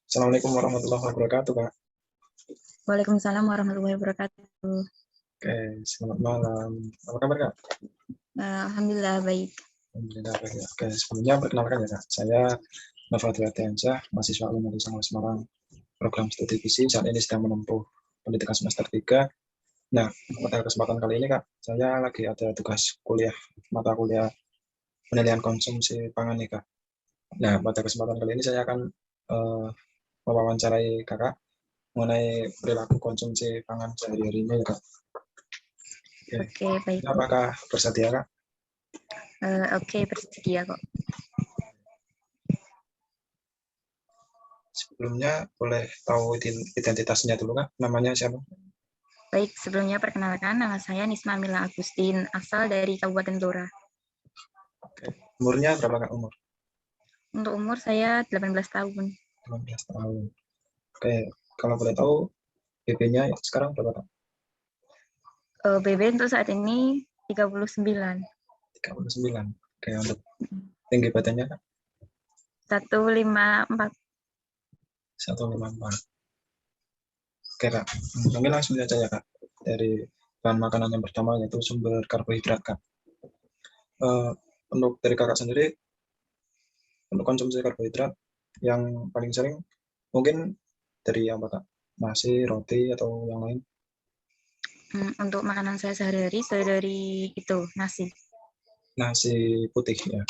Assalamualaikum warahmatullahi wabarakatuh, Kak. Waalaikumsalam warahmatullahi wabarakatuh. Oke, selamat malam. Apa kabar, Kak? Alhamdulillah baik. Alhamdulillah baik. Oke, sebelumnya perkenalkan ya, Kak. Saya Nafadul Ardiansyah, mahasiswa Unmul Semarang, program studi visi, saat ini sedang menempuh pendidikan semester 3. Nah, pada kesempatan kali ini, Kak, saya lagi ada tugas kuliah, mata kuliah penilaian konsumsi pangan nih, Kak. Nah, pada kesempatan kali ini saya akan mewawancarai Kakak mengenai perilaku konsumsi pangan sehari-hari ini, Kak. Oke, baik. Apakah bersedia, Kak? Oke, bersedia kok. Sebelumnya boleh tahu identitasnya dulu, Kak? Namanya siapa? Baik, sebelumnya perkenalkan, nama saya Nisma Mila Agustin, asal dari Kabupaten Blora. Oke. Umurnya berapa, Kak? Umur? Untuk umur saya 18 tahun. 18 tahun. Oke, kalau boleh tahu BB-nya sekarang berapa, Kak? BB untuk saat ini 39. 39. Oke, untuk tinggi badannya, Kak? 154. 154. Oke, Kak. Mungkin langsung saja ya, Kak. Dari bahan makanan yang pertama yaitu sumber karbohidrat, Kak. Untuk dari Kakak sendiri, untuk konsumsi karbohidrat yang paling sering mungkin dari apa, Kak? Nasi, roti, atau yang lain? Untuk makanan saya sehari-hari, saya dari itu, nasi. Nasi putih, ya.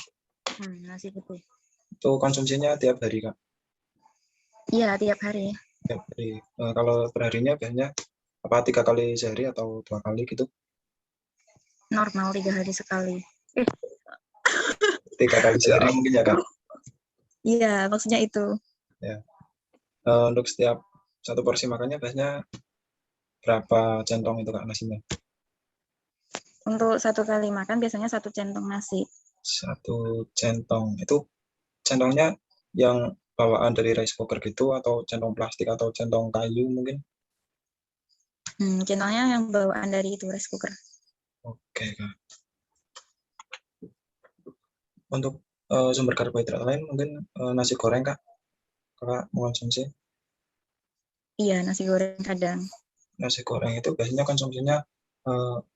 Nasi putih. Itu konsumsinya tiap hari, Kak? Iya, tiap hari. Tiap hari. Kalau perharinya biasanya apa 3 kali sehari atau 2 kali gitu? Normal 3 hari sekali. 3 kali sehari mungkin ya, Kak? Iya, maksudnya itu. Ya. Untuk setiap satu porsi makannya biasanya berapa centong itu, Kak, nasinya? Untuk satu kali makan biasanya 1 centong nasi. 1 centong. Itu centongnya yang bawaan dari rice cooker gitu atau centong plastik atau centong kayu mungkin? Centongnya yang bawaan dari itu rice cooker. Oke, Kak. Untuk sumber karbohidrat lain mungkin nasi goreng, Kak? Kakak mengonsumsi? Iya, nasi goreng kadang. Nasi goreng itu biasanya konsumsinya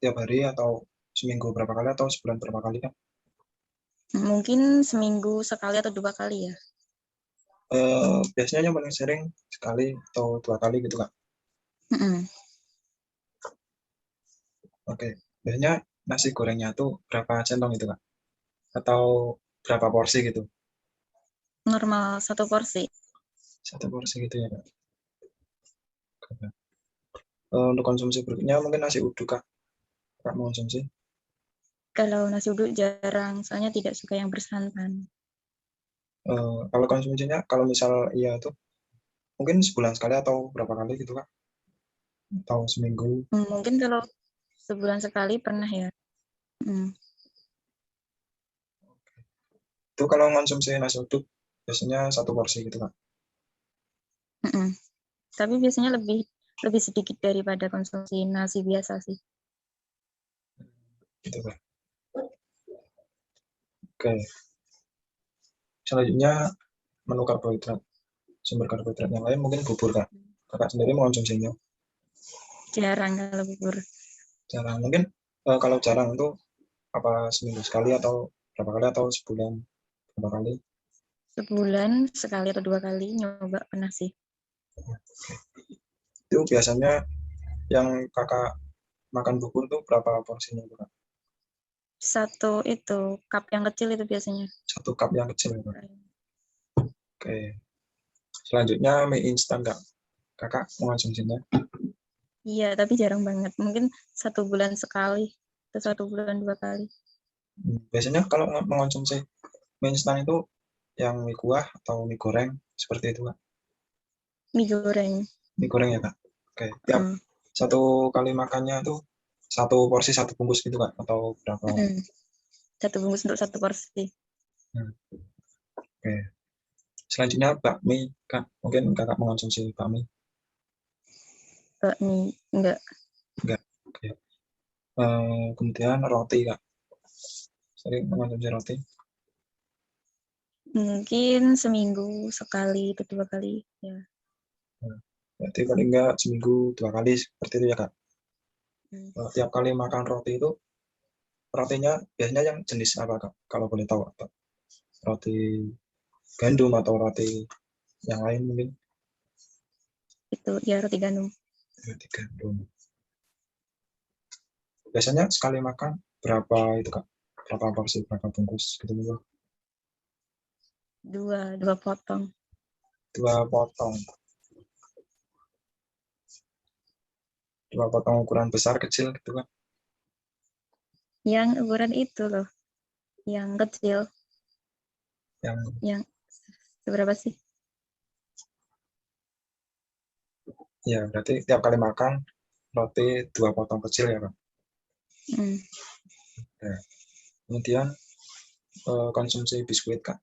tiap hari atau seminggu berapa kali atau sebulan berapa kali, Kak? Mungkin seminggu sekali atau 2 kali ya. Biasanya yang paling sering sekali atau 2 kali gitu, Kak? Oke. Biasanya nasi gorengnya tuh berapa centong itu, Kak? Atau berapa porsi gitu? Normal 1 porsi. 1 porsi gitu ya, Kak? Oke. Untuk konsumsi berikutnya mungkin nasi uduk, Kak? Kak mengonsumsi? Kalau nasi uduk jarang, soalnya tidak suka yang bersantan. Kalau konsumsinya, kalau misal iya tuh mungkin sebulan sekali atau berapa kali gitu, Kak? Atau seminggu? Mungkin kalau sebulan sekali pernah ya. Itu kalau konsumsi nasi uduk biasanya 1 porsi gitu, Kak? Tapi biasanya lebih sedikit daripada konsumsi nasi biasa sih. Gitu, Kak. Oke. Selanjutnya menu karbohidrat. Sumber karbohidrat yang lain mungkin bubur, Kak. Kakak sendiri mengonsumsinya? Jarang kalau bubur. Jarang. Mungkin kalau jarang itu apa seminggu sekali atau berapa kali atau sebulan berapa kali? Sebulan sekali atau 2 kali nyoba pernah sih. Itu biasanya yang Kakak makan bubur tuh berapa porsinya itu, Kak? 1 itu cup yang kecil itu biasanya. 1 cup yang kecil, Kak. Oke. Selanjutnya mie instan, Kak. Kakak mengonsumsinya? Iya, tapi jarang banget. Mungkin 1 bulan sekali atau 1 bulan 2 kali. Biasanya kalau mengonsumsi mie instan itu yang mie kuah atau mie goreng seperti itu, Kak? Mie goreng. Mie goreng ya, Kak? Oke. Tiap 1 kali makannya tuh 1 porsi 1 bungkus gitu, Kak? Atau berapa? 1 bungkus untuk 1 porsi. Oke. Selanjutnya bakmi, Kak. Mungkin Kakak mengonsumsi bakmi? Bakmi enggak. Enggak. Oke. Kemudian roti, Kak. Sering mengonsumsi roti? Mungkin seminggu sekali atau 2 kali ya. Berarti paling enggak seminggu 2 kali seperti itu ya Kak. Tiap kali makan roti itu rotinya biasanya yang jenis apa Kak? Kalau boleh tahu apa? Roti gandum atau roti yang lain mungkin? Itu ya roti gandum. Roti gandum. Biasanya sekali makan berapa itu Kak? Berapa porsi, berapa bungkus gitu gitu? 2 potong. 2 potong. 2 potong ukuran besar kecil gitu kan? Yang ukuran itu loh, yang kecil, Yang yang seberapa sih? ya berarti tiap kali makan roti 2 potong kecil ya Kak. Ya. Kemudian konsumsi biskuit Kak.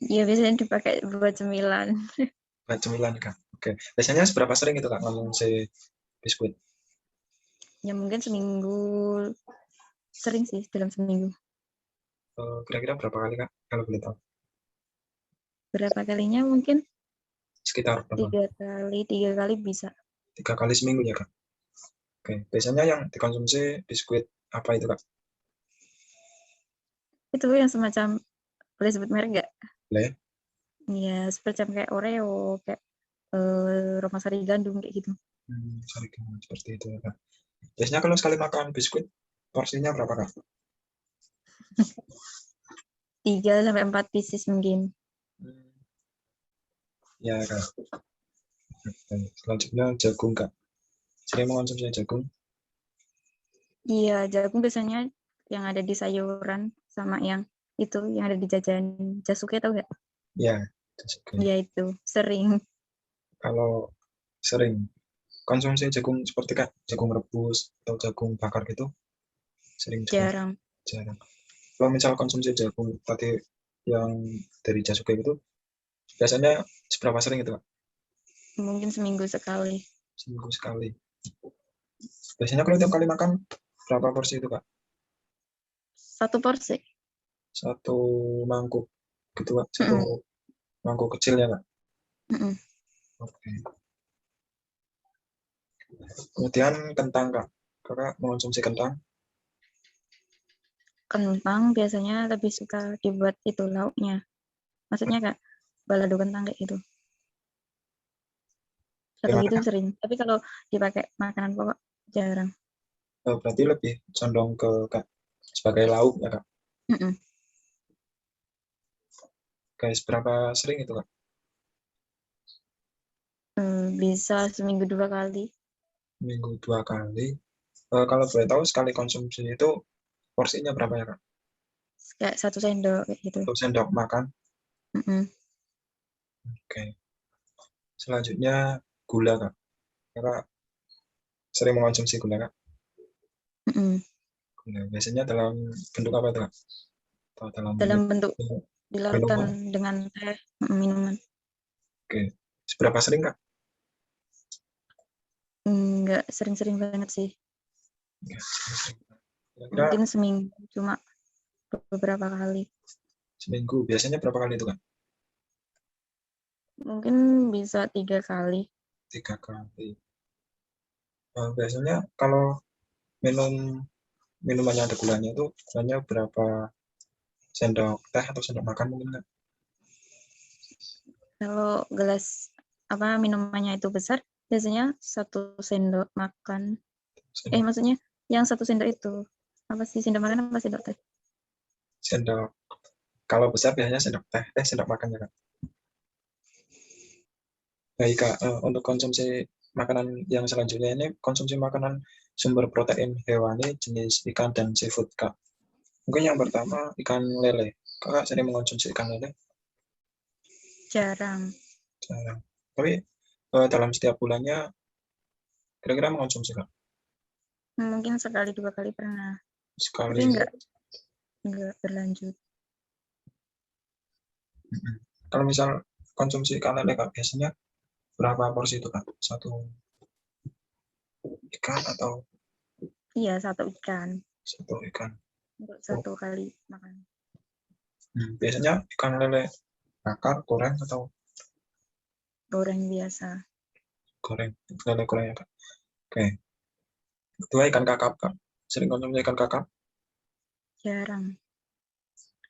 Iya biasanya dipakai buat cemilan. Buat cemilan Kak. Oke. Biasanya seberapa sering itu Kak konsumsi biskuit? Ya mungkin seminggu, sering sih dalam seminggu. Kira-kira berapa kali Kak kalau boleh tahu? Berapa kalinya mungkin Sekitar berapa? 3 kali bisa. 3 kali seminggu ya Kak. Oke. Biasanya yang dikonsumsi biskuit apa itu Kak? Itu yang semacam, boleh sebut merek nggak? Boleh. Iya, semacam kayak Oreo, kayak Roma Sari Gandum kayak gitu. Sorry, seperti itu ya Kak. Biasanya kalau sekali makan biskuit porsinya berapa Kak? 3 sampai 4 pieces mungkin. Ya Kak. Selanjutnya jagung Kak. Sering mengonsumsi jagung? Iya, jagung biasanya yang ada di sayuran sama yang itu yang ada di jajan Jasuke, tau nggak? Ya, jagung. Iya itu sering. Kalau sering konsumsi jagung seperti Kak, jagung rebus atau jagung bakar gitu, sering juga Jarang. jarang. Kalau misal konsumsi jagung tadi yang dari Jasuke itu, biasanya seberapa sering itu Kak? Mungkin seminggu sekali. Seminggu sekali. Biasanya kalau tiap kali makan, berapa porsi itu Kak? 1 porsi. Satu mangkuk gitu Kak, satu Mm-mm. mangkuk kecil ya Kak? Mm-mm. Oke. Kemudian kentang Kak, Kakak mengonsumsi kentang? Kentang biasanya lebih suka dibuat itu lauknya. Maksudnya kak balado kentang kayak gitu. Atau Gimana gitu Kak? sering. Tapi kalau dipakai makanan pokok jarang. Berarti lebih condong ke Kak, sebagai lauk ya Kak? Mm-mm. Guys, berapa sering itu Kak? Bisa seminggu 2 kali. Minggu 2 kali. Kalau boleh tahu sekali konsumsi itu porsinya berapa ya Kak? Kayak 1 sendok kayak gitu. 1 sendok makan. Mm-mm. Oke. Selanjutnya gula Kak. Kakak sering mengonsumsi gula Kak? Mm-mm. Gula. Biasanya dalam bentuk apa itu Kak? Atau dalam Dalam bentuk dilarutkan minuman? dengan teh, minuman. Oke. Seberapa sering Kak? Enggak sering-sering banget sih. Ya, sering. Kira-kira Mungkin seminggu cuma beberapa kali. seminggu. Biasanya berapa kali itu Kak? Mungkin bisa 3 kali. 3 kali. Biasanya kalau minum minuman yang ada gulanya itu gulanya berapa sendok teh atau sendok makan mungkin Kak? Kalau gelas apa minumannya itu besar, biasanya 1 sendok makan. Sendok, Maksudnya yang 1 sendok itu apa sih, sendok makan apa sendok teh? sendok. Kalau besar biasanya sendok teh, sendok makan ya Kak. Baik Kak, untuk konsumsi makanan yang selanjutnya ini konsumsi makanan sumber protein hewani jenis ikan dan seafood Kak. Mungkin yang pertama ikan lele. Kakak sering mengkonsumsi ikan lele? Jarang. Jarang. Tapi dalam setiap bulannya kira-kira mengkonsumsi Kak? Mungkin sekali 2 kali pernah, tapi Sekali. enggak berlanjut. Kalau misal konsumsi ikan lele Kak, biasanya berapa porsi itu Kak? Satu ikan atau Iya, 1 ikan satu ikan? untuk Oh, 1 kali makan. Biasanya ikan lele bakar, goreng, atau goreng biasa. goreng? Lele goreng ya, Kak. Oke. Kedua, ikan kakap, Kak. Sering konsumsi ikan kakap? Jarang.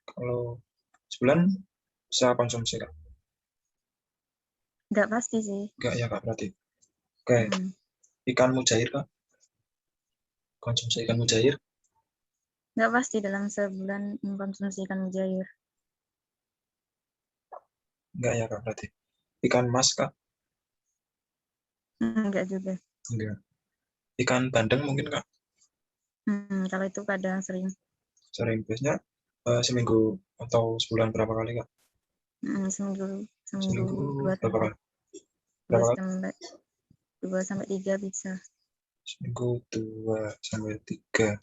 Kalau sebulan bisa konsumsi, Kak? Nggak pasti sih. Enggak ya, Kak, berarti. Oke. Mm-mm. Ikan mujair, Kak? Konsumsi ikan mujair? Nggak pasti dalam sebulan mengkonsumsi ikan mujair. Enggak ya, Kak, berarti. Ikan mas, Kak? Nggak juga. Enggak. Ikan bandeng mungkin, Kak? Kalau itu kadang sering. Sering. Biasanya seminggu atau sebulan berapa kali, Kak? Seminggu seminggu Seminggu dua berapa sampai kali? Berapa kali? dua sampai tiga bisa. Seminggu 2 sampai 3.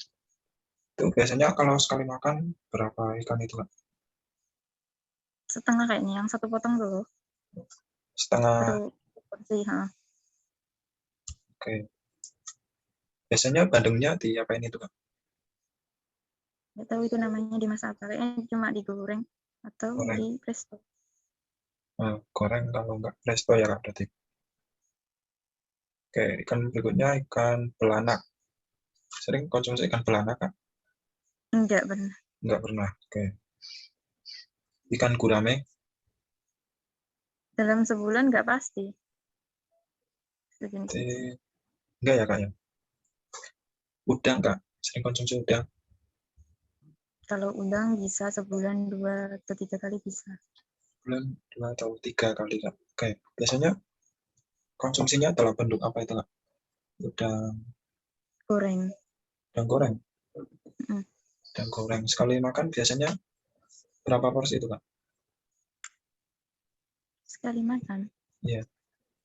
Itu biasanya kalau sekali makan berapa ikan itu, Kak? Setengah kayaknya, yang satu potong dulu. Satu Setengah. porsi. Oke. Biasanya bandengnya diapain itu, Kak? Nggak tahu itu namanya dimasak apa. Kayaknya cuma digoreng atau Goreng. di presto. Goreng kalau nggak presto ya, Kak, berarti. Oke, ikan berikutnya ikan belanak. Sering konsumsi ikan belanak, Kak? Enggak pernah. Nggak pernah. Oke. Ikan gurame. Dalam sebulan nggak pasti. Sejenis itu. Enggak ya, Kak, ya? Udang, Kak? Sering konsumsi udang? Kalau udang bisa sebulan 2 atau 3 kali bisa. Bulan 2 atau 3 kali, Kak. Oke. Biasanya konsumsinya dalam bentuk apa itu, Kak? Udang, Goreng. udang goreng. Mm. Udang goreng. Sekali makan biasanya berapa porsi itu, Kak? Sekali makan. Iya.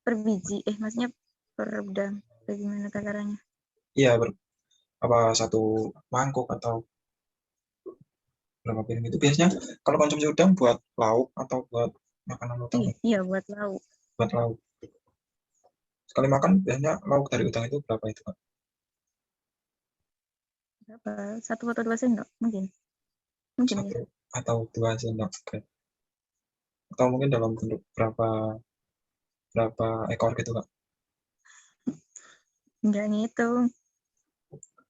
Per biji. Maksudnya per udang. Bagaimana takarannya? Iya, apa satu mangkuk atau berapa piring itu? Biasanya kalau konsumsi udang buat lauk atau buat makanan utama? Iya, buat lauk. Buat lauk. Sekali makan biasanya lauk dari udang itu berapa itu, Kak? Berapa? 1 atau 2 sendok mungkin. Mungkin ya. 1 atau 2 sendok. Oke. Atau mungkin dalam bentuk berapa berapa ekor gitu, Kak? Enggak ngitung.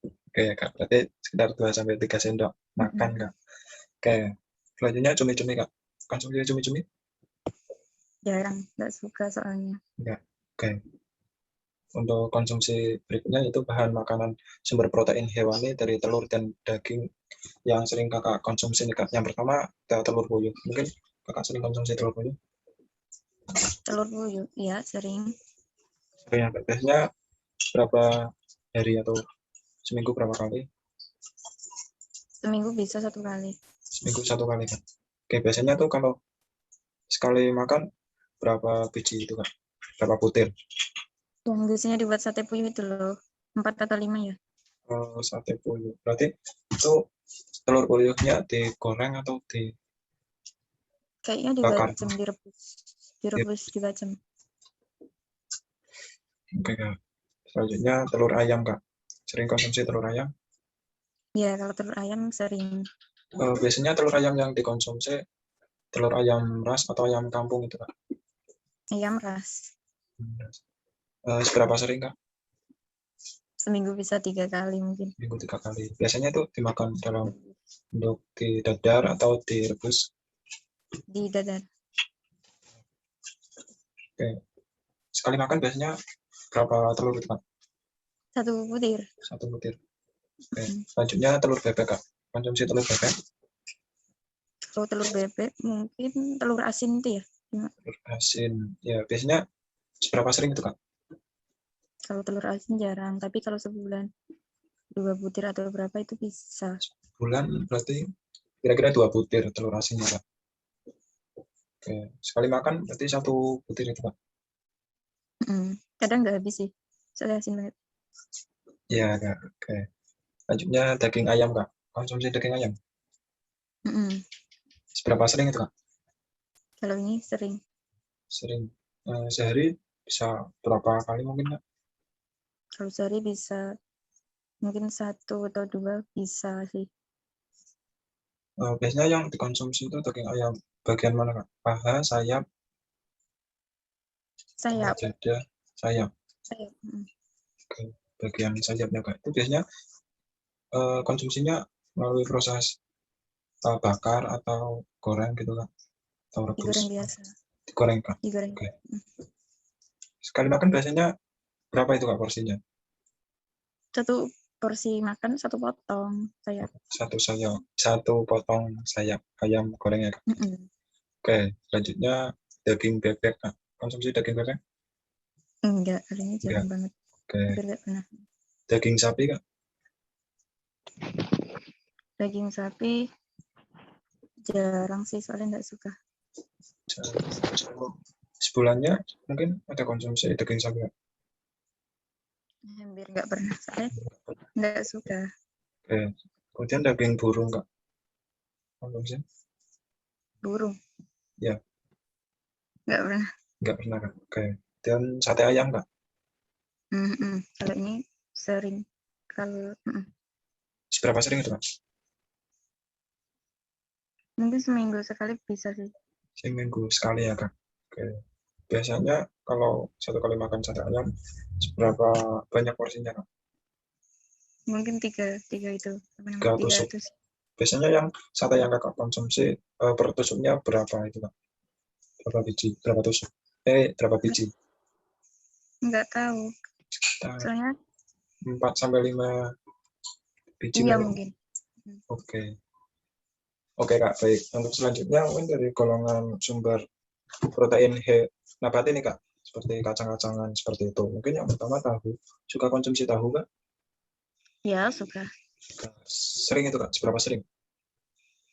Oke ya, Kak. Berarti sekitar 2 sampai 3 sendok makan, Mm-mm. Kak. Oke. Selanjutnya cumi-cumi, Kak. Konsumsi cumi-cumi? Jarang. Nggak suka soalnya. Enggak. Oke. Untuk konsumsi berikutnya itu bahan makanan sumber protein hewani dari telur dan daging yang sering Kakak konsumsi nih, Kak. Yang pertama ada telur puyuh. Mungkin Kakak sering konsumsi telur puyuh? Telur puyuh. Iya, sering. Sering ya, Kak. Biasanya berapa hari atau seminggu berapa kali? Seminggu bisa 1 kali. Seminggu 1 kali, Kak. Oke, biasanya tuh kalau sekali makan berapa biji itu, Kak? Berapa butir? Yang biasanya dibuat sate puyuh itu loh. 4 atau 5 ya. Sate puyuh. Berarti itu telur puyuhnya digoreng atau dibakar? Kayaknya dibacem, direbus. Ya, Direbus dibacem. oke, Kak. Selanjutnya telur ayam, Kak. Sering konsumsi telur ayam? Ya, kalau telur ayam sering. Biasanya telur ayam yang dikonsumsi telur ayam ras atau ayam kampung itu, Kak? Ayam ras. Seberapa sering, Kak? Seminggu bisa 3 kali mungkin. Minggu 3 kali. Biasanya itu dimakan dalam bentuk didadar atau direbus? Di dadar. Oke. Sekali makan biasanya berapa telur itu, Kak? 1 butir. 1 butir. Oke. Mm. Selanjutnya telur bebek, Kak. Konsumsi telur bebek? Kalau telur bebek mungkin telur asin itu ya. Telur asin. Ya, biasanya seberapa sering itu, Kak? Kalau telur asin jarang. Tapi kalau sebulan 2 butir atau berapa itu bisa. Bulan berarti kira-kira 2 butir telur asinnya, Kak. Oke. Sekali makan berarti 1 butir itu, Kak? Kadang nggak habis sih. Soalnya asin banget. Iya, Kak. Oke. Selanjutnya daging ayam, Kak. Konsumsi daging ayam? Mm-mm. Seberapa sering itu, Kak? Kalau ini sering. Sering. Sehari bisa berapa kali mungkin, Kak? Kalau sehari bisa mungkin 1 atau 2 bisa sih. Biasanya yang dikonsumsi itu daging ayam bagian mana Kak? Paha, sayap, Sayap. dada, sayap. Sayap. Oke. Bagian sayapnya Kak. Itu biasanya konsumsinya melalui proses bakar atau goreng gitu Kak? Atau rebus? Digoreng biasa. Digoreng Kak. Digoreng. Oke. Sekali makan biasanya berapa itu Kak porsinya? Satu porsi makan satu potong sayap. Satu potong sayap ayam goreng ya Kak. Oke, selanjutnya daging bebek Kak. Konsumsi daging bebek? Enggak, kayaknya jarang Enggak. banget. Oke. Hampir nggak pernah. Daging sapi Kak? Daging sapi jarang sih, soalnya nggak suka. Sebulannya mungkin ada konsumsi daging sapi Kak? Hampir nggak pernah, soalnya nggak suka. Oke. Kemudian daging burung Kak? Konsumsi? Burung? Ya. Nggak pernah. Nggak pernah Kak. Oke. Dan sate ayam Kak? Kalau ini sering. Kalau Seberapa sering itu Kak? mungkin seminggu sekali bisa sih. Seminggu sekali ya Kak? Oke. Biasanya kalau satu kali makan sate ayam, seberapa banyak porsinya Kak? Mungkin tiga itu. Tiga tusuk. Biasanya yang sate yang Kakak konsumsi per tusuknya berapa itu Kak? Berapa biji? Berapa tusuk? Berapa biji? Nggak tahu. Sekitar Soalnya 4 sampai 5 biji iya Kak? mungkin. Oke. Oke Kak, baik. Untuk selanjutnya mungkin dari golongan sumber protein nabati nih Kak, seperti kacang-kacangan seperti itu. Mungkin yang pertama tahu. Suka konsumsi tahu Kak? Ya, suka. Sering itu Kak? Seberapa sering?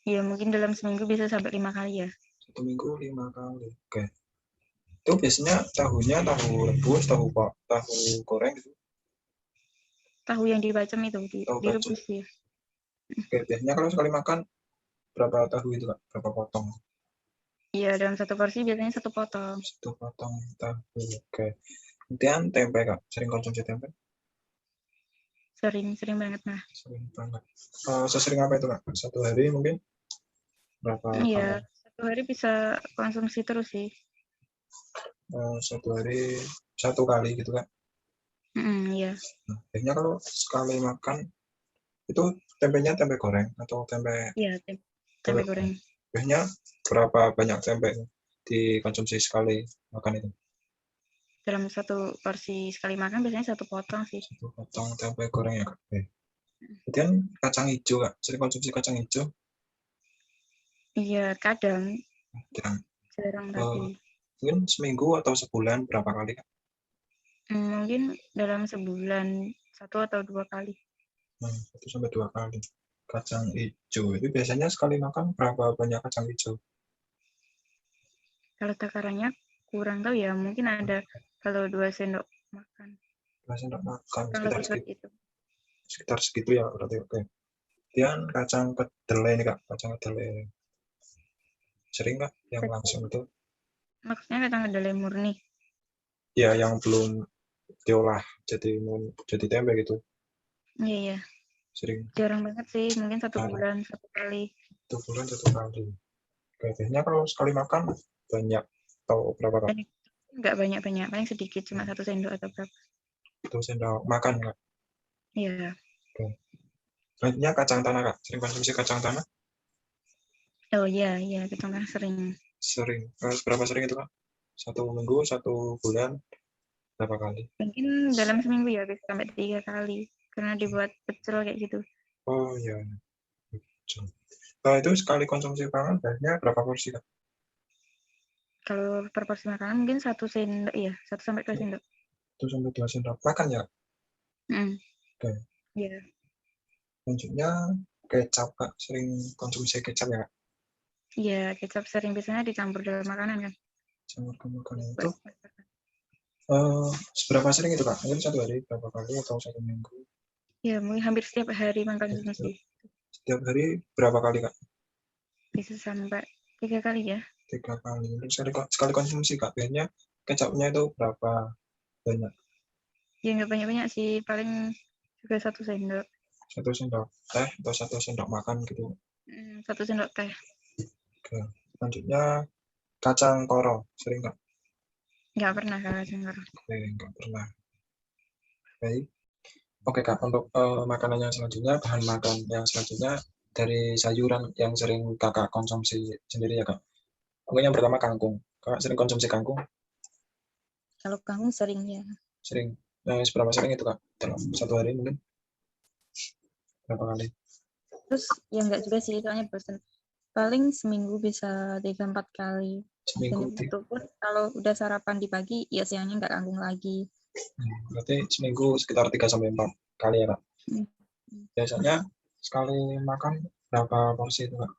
Ya, mungkin dalam seminggu bisa sampai 5 kali ya. 1 minggu 5 kali. Oke. Itu biasanya tahunya tahu rebus, tahu goreng gitu. Tahu yang dibacem itu, Tahu bacem. direbus ya. Oke, biasanya kalau sekali makan berapa tahu itu Kak? Berapa potong? Iya, dalam satu porsi biasanya satu potong. Satu potong tahu. Oke. Kemudian tempe Kak, sering konsumsi tempe? Sering banget nah. Sering banget. Sesering apa itu Kak? Satu hari mungkin berapa Iya, kali? satu hari bisa konsumsi terus sih. Satu hari 1 kali gitu Kak? Iya. Nah, biasanya kalau sekali makan itu tempenya tempe goreng atau tempe? Iya, tempe goreng. Biasanya berapa banyak tempe dikonsumsi sekali makan itu? Dalam satu porsi sekali makan biasanya satu potong sih. Satu potong tempe goreng ya Kak? Kemudian kacang hijau Kak, sering konsumsi kacang hijau? Iya, kadang. Jarang. Jarang tapi. Mungkin seminggu atau sebulan berapa kali Kak? Mungkin dalam sebulan 1 atau 2 kali. 1 sampai 2 kali. Kacang hijau itu biasanya sekali makan berapa banyak kacang hijau? Kalau takarannya kurang tahu ya, mungkin ada kalau 2 sendok makan. 2 sendok makan Sekitar segitu ya berarti. Oke. Kemudian kacang kedelai nih Kak, kacang kedelai. Sering Kak yang langsung itu? Maksudnya kacang kedelai murni? Ya yang belum diolah jadi tempe gitu. Iya. Sering. Jarang banget sih, mungkin 1 bulan 1 kali. 1 bulan 1 kali. Biasanya kalau sekali makan banyak atau berapa Kak? Enggak banyak-banyak, paling sedikit, cuma 1 sendok atau berapa. 1 sendok makan Kak? Iya. Oke. Selanjutnya kacang tanah Kak, sering konsumsi kacang tanah? Oh iya, kacang tanah sering. Sering. Berapa sering itu Kak? 1 minggu, 1 bulan, berapa kali? Mungkin dalam seminggu ya bisa sampai 3 kali, karena dibuat pecel kayak gitu. Oh iya. Itu sekali konsumsi pangan biasanya berapa porsi Kak? Kalau per porsi makanan mungkin 1 sendok ya, 1 sampai 2 sendok. 1 sampai 2 sendok makan ya? Oke. Iya. Selanjutnya kecap Kak, sering konsumsi kecap ya Kak? Iya, kecap sering biasanya dicampur dalam makanan kan. Campur ke makanan itu seberapa sering itu Kak? Mungkin 1 hari berapa kali atau 1 minggu? Ya, mungkin hampir setiap hari makan sih. Setiap hari berapa kali Kak? Bisa sampai 3 kali ya. 3 kali. Terus sekali konsumsi Kak, biasanya kecapnya itu berapa banyak? Ya nggak banyak-banyak sih, paling juga 1 sendok. 1 sendok teh atau 1 sendok makan gitu? 1 sendok teh. Oke. Selanjutnya kacang koro, sering nggak? Nggak pernah Kak dengar. Oke, nggak pernah. Baik. Oke Kak, untuk makanan yang selanjutnya, bahan makan yang selanjutnya dari sayuran yang sering Kakak konsumsi sendiri ya Kak. Mungkin yang pertama kangkung. Kakak sering konsumsi kangkung? Kalau kangkung sering ya. Sering. Seberapa sering itu Kak? Dalam satu hari mungkin? Berapa kali? Terus ya nggak juga sih, soalnya bosan. Paling seminggu bisa 3-4 kali. Seminggu. Dan itu pun kalau udah sarapan di pagi, ya siangnya nggak kangkung lagi. Berarti seminggu sekitar 3-4 kali ya Kak. Hmm. Biasanya sekali makan berapa porsi itu Kak?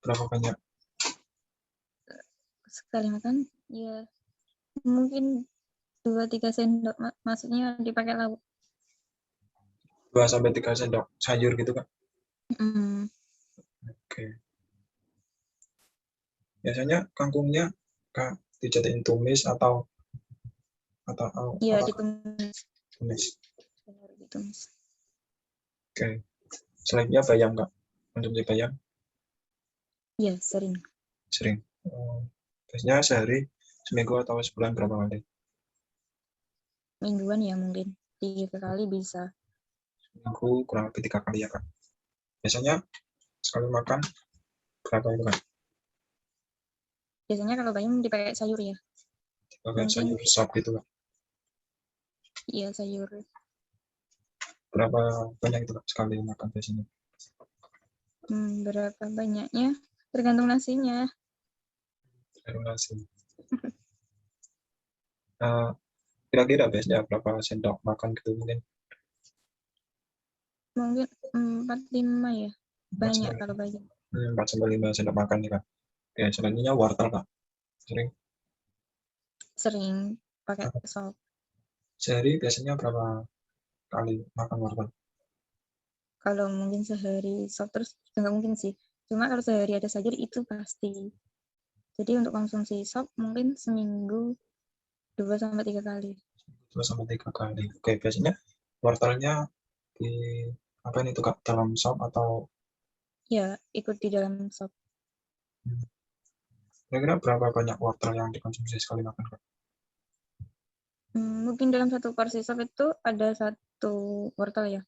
Berapa banyak? Sekali makan, ya mungkin 2-3 sendok, maksudnya dipakai lauk. 2-3 sendok sayur gitu Kak? Hmm. Oke. Biasanya kangkungnya Kak dijadiin tumis atau Iya, apa Kak? ditumis. Tumis. Benar, ditumis. Oke. Selanjutnya bayam Kak. Konsumsi bayam Iya, sering. sering. Biasanya sehari, seminggu atau sebulan berapa kali? Mingguan ya mungkin. 3 kali bisa. Seminggu kurang lebih 3 kali ya Kak. Biasanya sekali makan berapa itu Kak? Biasanya kalau bayam dipakai sayur ya. Pakai Mungkin sayur sop gitu Kak. iya sayur. Berapa banyak itu Kak sekali makan biasanya? Berapa banyaknya? Tergantung nasinya. Sayur nasi. Kira-kira biasanya berapa sendok makan gitu mungkin? Mungkin 4-5 ya. Banyak kalau bayam. 4-5 sendok makan nih Kak. Oke, selanjutnya wortel Kak. Sering. Sering pakai sop. Sehari biasanya berapa kali makan wortel? Kalau mungkin sehari sop terus nggak mungkin sih. Cuma kalau sehari ada sayur itu pasti. Jadi untuk konsumsi sop mungkin seminggu 2-3 kali. 2-3 kali. Oke, biasanya wortelnya di apa ini tuh Kak? Dalam sop atau Ya, ikut di dalam sop. kira-kira berapa banyak wortel yang dikonsumsi sekali makan Kak? Mungkin dalam satu porsi sop itu ada 1 wortel ya.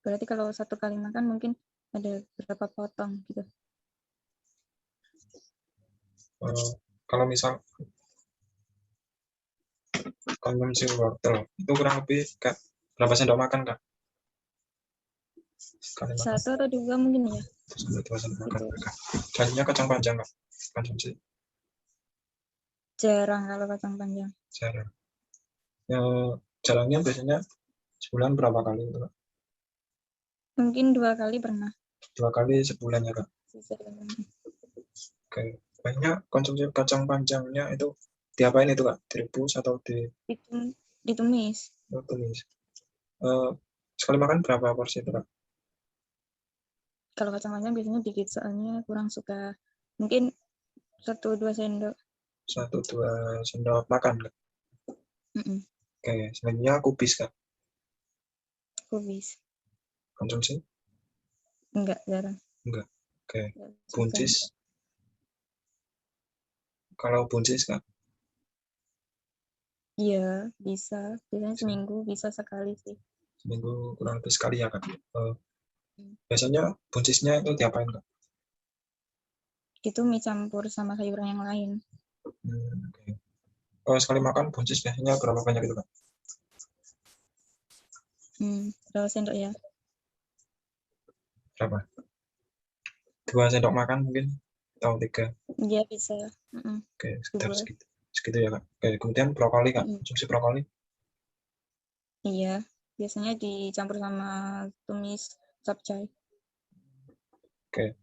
Berarti kalau 1 kali makan mungkin ada berapa potong gitu. Kalau misal konsumsi wortel itu kurang lebih Kak, berapa sendok makan Kak? Sekali makan 1 atau 2 mungkin ya. 2 sendok makan Gitu. Kak. Selanjutnya kacang panjang Kak. Konsumsi Jarang kalau kacang panjang. jarang. Jarangnya biasanya sebulan berapa kali itu Kak? Mungkin 2 kali pernah. 2 kali sebulan ya Kak. Oke. Banyak konsumsi kacang panjangnya itu diapain itu Kak? Direbus atau Ditumis. ditumis? Sekali makan berapa porsi itu Kak? Kalau kacang panjang biasanya dikit soalnya kurang suka. Mungkin 1-2 sendok. 1-2 sendok makan Kak. Mm-mm. Oke, selanjutnya kubis Kak. Kubis. Konsumsi? Enggak, jarang. Enggak. Oke. Enggak suka. Buncis? Kalau buncis Kak? Iya, bisa. Biasanya seminggu bisa sekali sih. Seminggu kurang lebih sekali ya Kak. Biasanya buncisnya itu diapain Kak? Itu mie campur sama sayuran yang lain. Oke. Sekali makan buncis biasanya berapa banyak itu Kak? Berapa sendok ya? Berapa? 2 sendok makan mungkin? Atau 3? Iya, bisa. Oke, sekitar 2. segitu. Segitu ya Kak. Oke, kemudian brokoli Kak. Mm-mm. Konsumsi brokoli? Iya, biasanya dicampur sama tumis capcay. Oke.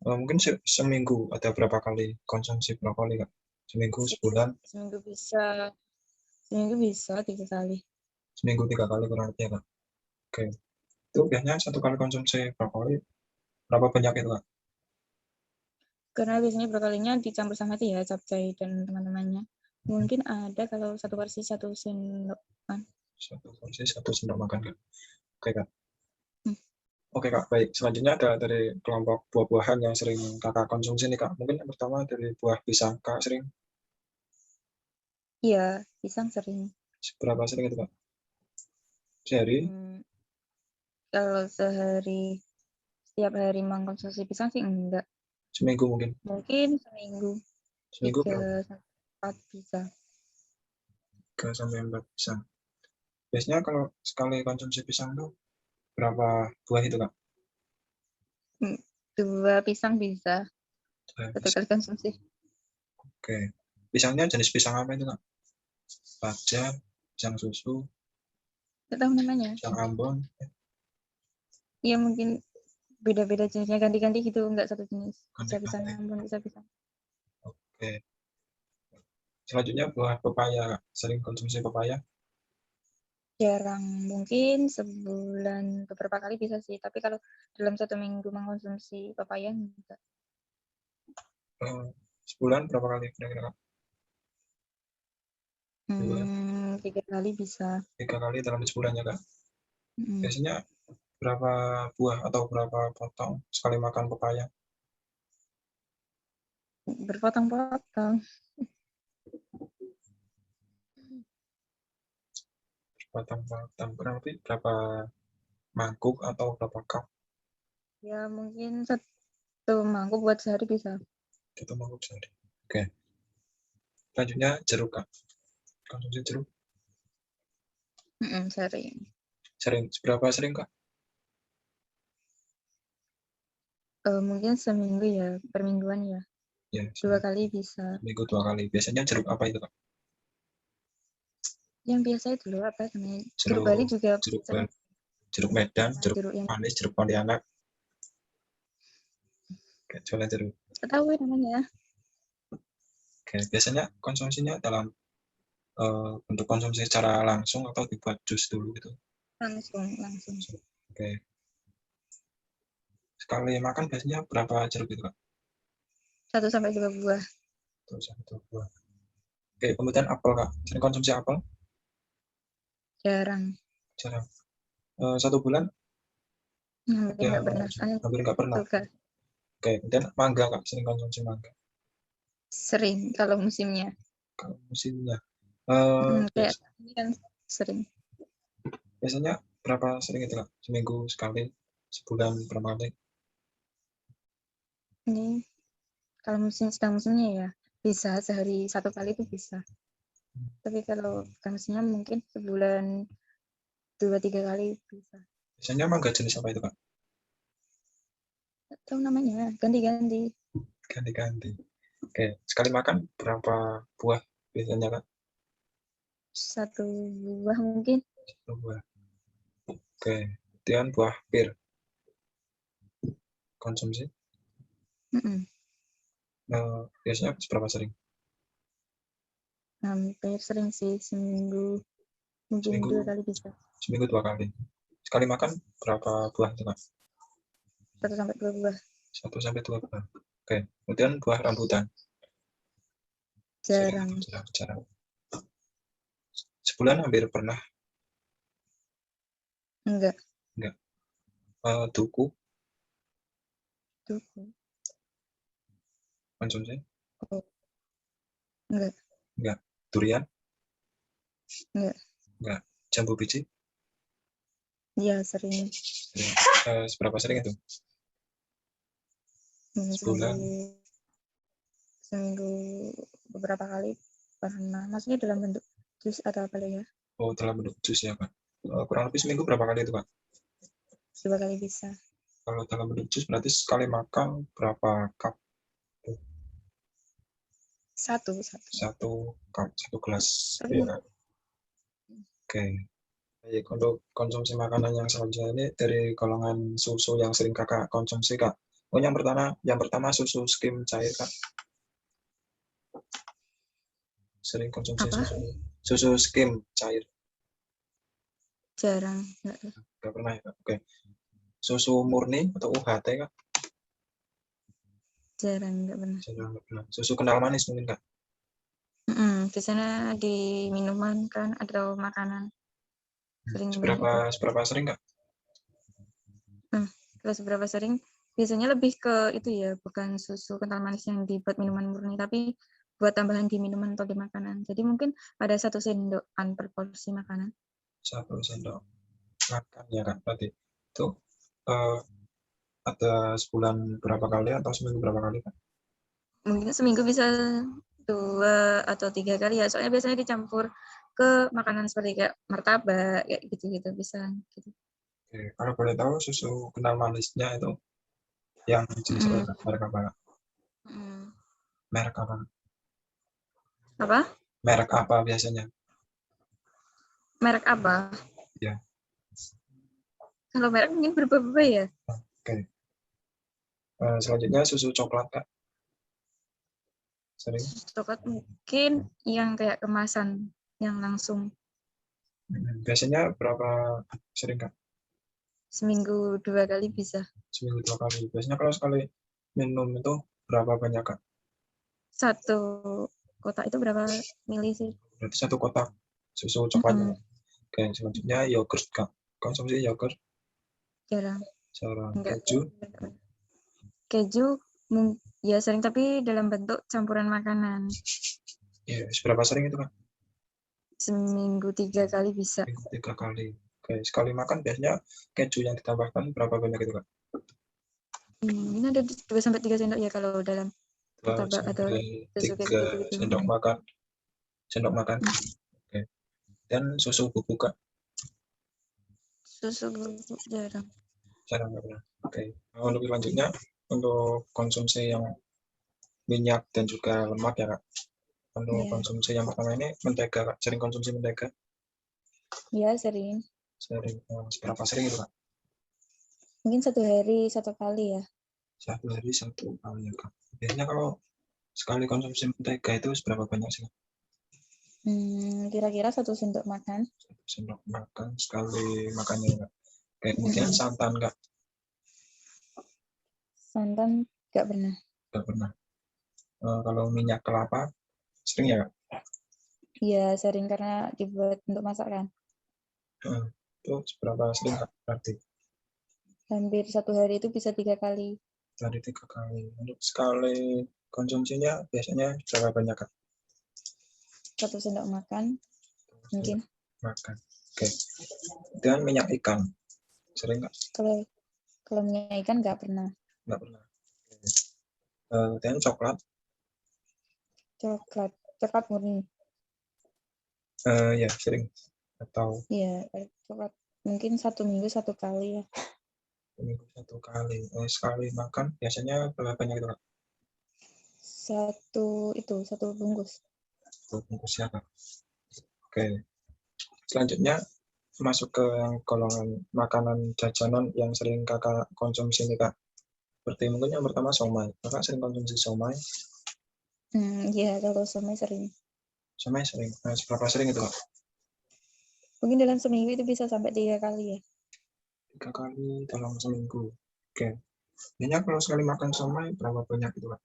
Mungkin seminggu ada berapa kali konsumsi brokoli Kak? Seminggu, sebulan? Seminggu bisa. Seminggu bisa 3 kali. Seminggu 3 kali kurang lebih ya Kak. Oke. Itu biasanya 1 kali konsumsi brokoli berapa banyak itu Kak? Karena biasanya brokolinya dicampur sama itu ya, capcay dan teman-temannya. Mungkin ada kalau 1 porsi 1 sendok. 1 porsi 1 sendok makan Kak. Oke Kak. Oke Kak, baik. Selanjutnya ada dari kelompok buah-buahan yang sering Kakak konsumsi nih Kak. Mungkin yang pertama dari buah pisang. Kak sering Iya, pisang sering. seberapa sering itu Kak? Sehari, Hmm, kalau setiap hari mengkonsumsi pisang sih enggak. seminggu mungkin. Mungkin seminggu Seminggu 3 berapa? sampai 4 bisa. 3 sampai 4 pisang. Biasanya kalau sekali konsumsi pisang tuh berapa buah itu Kak? 2 pisang bisa satu Pisang. kali konsumsi. Oke. Pisangnya jenis pisang apa itu Kak? Raja, pisang susu, Nggak tahu namanya. pisang Ambon. Iya mungkin beda-beda jenisnya, ganti-ganti gitu, nggak satu jenis. Bisa pisang Ganti-ganti. Ambon, bisa pisang. Oke. Selanjutnya buah pepaya Kak. Sering konsumsi pepaya. Jarang, mungkin sebulan beberapa kali bisa sih. Tapi kalau dalam 1 minggu mengkonsumsi papaya enggak. Sebulan berapa kali kira-kira Kak? Sebulan 3 kali bisa. 3 kali dalam sebulan ya Kak. Hmm, Biasanya berapa buah atau berapa potong sekali makan pepaya? berpotong-potong. Potong-potong berarti berapa mangkuk atau berapa cup? Ya mungkin 1 mangkuk buat sehari bisa. 1 mangkuk sehari. Oke. Selanjutnya jeruk Kak. Konsumsi jeruk Sering. sering. Seberapa sering Kak? Mungkin seminggu ya, per mingguan ya. Ya, 2 kali bisa. seminggu 2 kali. Biasanya jeruk apa itu Kak? Yang biasa itu loh, apa namanya? Jeruk Bali Jeruk juga jeruk sering. jeruk Medan, Nah, jeruk jeruk yang manis, jeruk Pontianak. Kayak jualan jeruk. nggak tahu ya namanya. Oke. Biasanya konsumsinya dalam bentuk konsumsi secara langsung atau dibuat jus dulu gitu. Langsung. Oke. Sekali makan biasanya berapa jeruk itu Kak? 1 sampai 2 buah. Terus satu buah. Oke, kemudian apel Kak. Sering konsumsi apel? Jarang. Jarang. 1 bulan Hampir ada nggak pernah. hampir nggak pernah. Suka. Oke, kemudian mangga Kak. Sering konsumsi mangga. Sering kalau musimnya. Kalau musimnya. Kayak ini kan sering. Biasanya berapa sering itu Kak? Seminggu sekali? Sebulan berapa kali? Ini kalau sedang musimnya ya bisa sehari 1 kali itu bisa. Tapi kalau bukan musimnya mungkin sebulan 2-3 kali bisa. Biasanya mangga jenis apa itu Kak? Nggak tahu namanya, ganti-ganti. Ganti-ganti. Oke, sekali makan berapa buah biasanya Kak? 1 buah mungkin. 1 buah. Oke, kemudian buah pir konsumsi. Mm-mm. Biasanya seberapa sering? Hampir sering sih, seminggu mungkin 2 Seminggu, kali bisa. seminggu 2 kali. Sekali makan berapa buah itu Kak? 1 sampai 2 buah. 1 sampai 2 buah. Oke, kemudian buah rambutan. Sering Jarang. atau jarang? Jarang. Sebulan hampir pernah. Enggak. Enggak. Duku Tuh. konsumsi? Oh, enggak. Enggak. Durian? Enggak. Enggak. Jambu biji? Iya sering. Sering. Seberapa sering itu? Seminggu Sebulan? seminggu beberapa kali pernah. Maksudnya dalam bentuk jus atau apa ya? Oh, dalam bentuk jus ya Kak. Kurang lebih seminggu berapa kali itu Kak? 2 kali bisa. Kalau dalam bentuk jus berarti sekali makan berapa cup? Satu. 1 cup, 1 gelas. Tapi Ya. Oke. Baik, untuk konsumsi makanan yang selanjutnya ini dari golongan susu yang sering Kakak konsumsi, Kak. Oh, yang pertama susu skim cair, Kak. Sering konsumsi apa? susu skim cair. Jarang. Enggak. Nggak pernah ya, Kak? Oke. Susu murni atau UHT, Kak? Jarang, enggak pernah. Nggak pernah. Susu kental manis mungkin, Kak? Di sana di minuman kan atau makanan sering banyak itu. Seberapa sering, Kak? Kalau seberapa sering, biasanya lebih ke itu ya, bukan susu kental manis yang dibuat minuman murni, tapi buat tambahan di minuman atau di makanan. Jadi mungkin ada 1 sendokan per porsi makanan. 1 sendok makan ya Kak, berarti itu eh, ada sebulan berapa kali atau seminggu berapa kali Kak? Mungkin seminggu bisa 2 atau 3 kali ya, soalnya biasanya dicampur ke makanan seperti kayak martabak, kayak gitu-gitu bisa. Gitu. Oke, kalau boleh tahu susu kental manisnya itu yang jenis apa Mm, Kak? Merek apa Kak? mm. Merek apa? Apa? Merek apa biasanya? Merek apa? Ya, Kalau merek mungkin berubah-ubah ya. oke. Selanjutnya susu coklat Kak, sering. Coklat mungkin yang kayak kemasan yang langsung Biasanya berapa sering Kak? seminggu 2 kali bisa. Seminggu 2 kali. Biasanya kalau sekali minum itu berapa banyak Kak? 1 kotak itu berapa mili sih? Berarti 1 kotak susu coklatnya. Mm-mm. Oke, selanjutnya yogurt Kak. Konsumsi yogurt Jarang. secara Enggak. keju. Keju ya sering tapi dalam bentuk campuran makanan. Ya, seberapa sering itu Kak? Seminggu 3 kali bisa. Seminggu 3 kali. Oke, sekali makan biasanya keju yang ditambahkan berapa banyak itu Kak? Ini ada 2 sampai 3 sendok ya kalau dalam 2 martabak atau sampai susu kayak 3 gitu-gitu. sendok makan. Sendok makan. Oke. Dan susu bubuk Kak. Susu bubuk jarang. Jarang nggak pernah. Oke. Nah, lebih lanjutnya untuk konsumsi yang minyak dan juga lemak ya Kak. Untuk Ya, konsumsi yang pertama ini mentega Kak. Sering konsumsi mentega? ya sering. Sering. Seberapa sering itu Kak? Mungkin 1 hari 1 kali ya. 1 hari 1 kali ya Kak. Biasanya kalau sekali konsumsi mentega itu seberapa banyak sih Kak? Kira-kira 1 sendok makan. 1 sendok makan sekali makannya ya Kak. Oke, kemudian Mm-mm. santan Kak. Santan nggak pernah. Nggak pernah. Kalau minyak kelapa sering ya Kak? Iya sering karena dibuat untuk masakan. Eh, itu seberapa sering Kak? Berarti Hampir 1 hari itu bisa 3 kali. dari 3 kali. Untuk sekali konsumsinya biasanya berapa banyak Kak? 1 sendok makan mungkin. Sendok makan. Oke. Dan minyak ikan sering Kak? Kalau kalau minyak ikan nggak pernah. Nggak pernah. Oke. Dan coklat Coklat, coklat murni. ya sering atau Iya, coklat mungkin 1 minggu 1 kali ya. seminggu 1 kali. Sekali makan biasanya berapa banyak itu Kak? 1 bungkus. 2 bungkus ya Kak. Oke. Selanjutnya masuk ke golongan makanan jajanan yang sering Kakak konsumsi nih Kak. Seperti mungkin yang pertama somai. Kakak sering konsumsi somai? Iya, kalau somai sering. Somai sering. Seberapa sering itu Kak? Mungkin dalam seminggu itu bisa sampai 3 kali ya. 3 kali dalam seminggu. Oke. Biasanya kalau sekali makan somai berapa banyak itu Kak?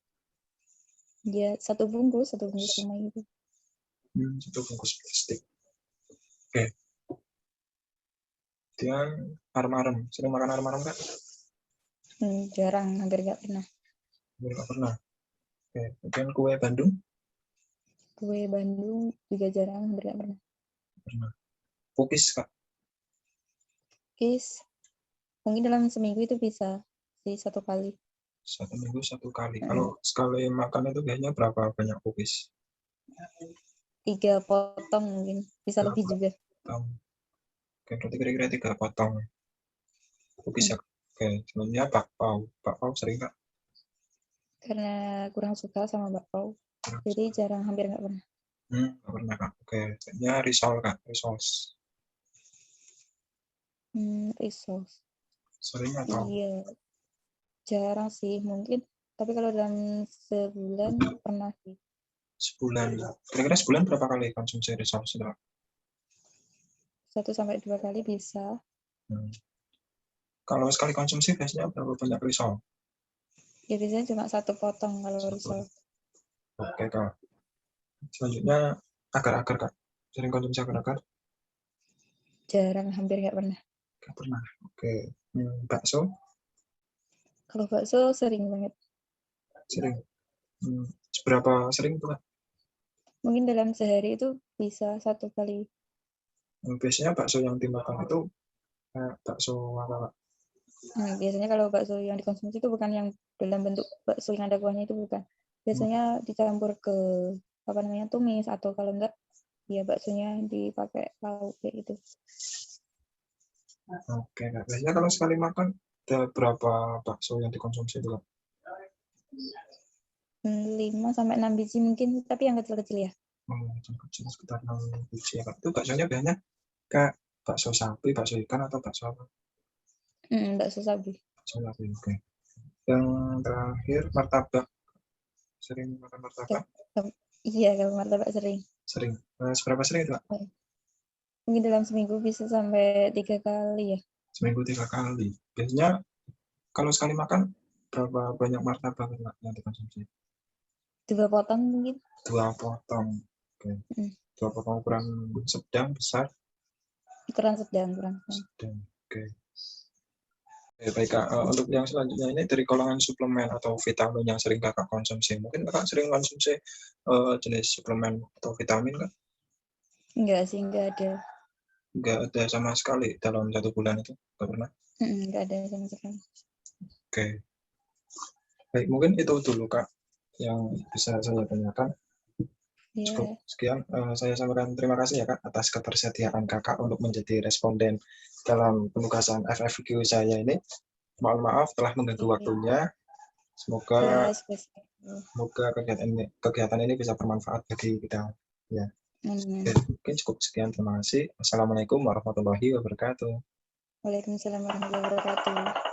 Dia 1 bungkus somai itu. 1 bungkus plastik. Oke. Kemudian arem-arem. Sering makan arem-arem Kak? Jarang, hampir nggak pernah. Nggak pernah. Oke. Kemudian kue Bandung? Kue Bandung juga jarang, hampir nggak pernah. Pernah. Cookies Kak? Kis, mungkin dalam seminggu itu bisa sih 1 kali. 1 minggu 1 kali. Kalau Hmm, sekali makan itu biasanya berapa banyak cookies? 3 potong mungkin, bisa 3 lebih juga. potong. Oke, berarti kira-kira 3 potong cookies Hmm, ya. Oke, selanjutnya bakpao. Bakpao sering Kak? Karena kurang suka sama bakpao, jadi jarang, hampir nggak pernah. Nggak pernah Kak. Oke, selanjutnya risol Kak. Risol. Resource. Sering atau Iya, jarang sih mungkin. Tapi kalau dalam sebulan pernah sih. sebulan? Kira-kira sebulan berapa kali konsumsi risol sudah? 1 sampai 2 kali bisa. Hmm. Kalau sekali konsumsi biasanya berapa banyak risol? Ya biasanya cuma 1 potong kalau Satu. risol. Oke Kak. Selanjutnya agar-agar Kak. Sering konsumsi agar-agar? Jarang, hampir nggak pernah. Nggak pernah. Oke. Bakso? Kalau bakso sering banget. Sering. Seberapa sering tuh, Kak? Mungkin dalam sehari itu bisa 1 kali. Biasanya bakso yang dimakan itu bakso apa, Kak? Biasanya kalau bakso yang dikonsumsi itu bukan yang dalam bentuk bakso yang ada kuahnya, itu bukan. Biasanya dicampur ke tumis, atau kalau enggak ya baksonya dipakai lauk kayak gitu. Oke, Kak. Biasanya kalau sekali makan ada berapa bakso yang dikonsumsi itu, Kak? 5-6 biji mungkin, tapi yang kecil-kecil ya. Kecil sekitar 6 biji ya, Kak. Itu baksonya biasanya kayak bakso sapi, bakso ikan, atau bakso apa? Bakso sapi. Bakso sapi, oke. Yang terakhir, martabak. Sering makan martabak? Iya, kalau martabak sering. Sering. Seberapa sering itu, Kak? Mungkin dalam seminggu bisa sampai 3 kali ya. Seminggu 3 kali. Biasanya kalau sekali makan berapa banyak martabak, Kak, yang dikonsumsi? 2 potong mungkin. 2 potong. Oke. 2 potong ukuran sedang, besar? Ukuran sedang, Sedang. Oke. Baik, Kak. Untuk yang selanjutnya ini dari golongan suplemen atau vitamin yang sering Kakak konsumsi. Mungkin Kakak sering konsumsi jenis suplemen atau vitamin, Kak? Enggak sih, enggak ada. Nggak ada sama sekali dalam 1 bulan itu? Nggak pernah? Enggak ada sama sekali. Oke. Baik, mungkin itu dulu, Kak, yang bisa saya tanyakan. Cukup sekian. Saya sampaikan terima kasih ya, Kak, atas ketersediaan Kakak untuk menjadi responden dalam penugasan FFQ saya ini. Mohon maaf telah mengganggu waktunya. Semoga kegiatan ini bisa bermanfaat bagi kita. Ya. Oke, mungkin cukup sekian. Terima kasih. Assalamualaikum warahmatullahi wabarakatuh. Waalaikumsalam warahmatullahi wabarakatuh.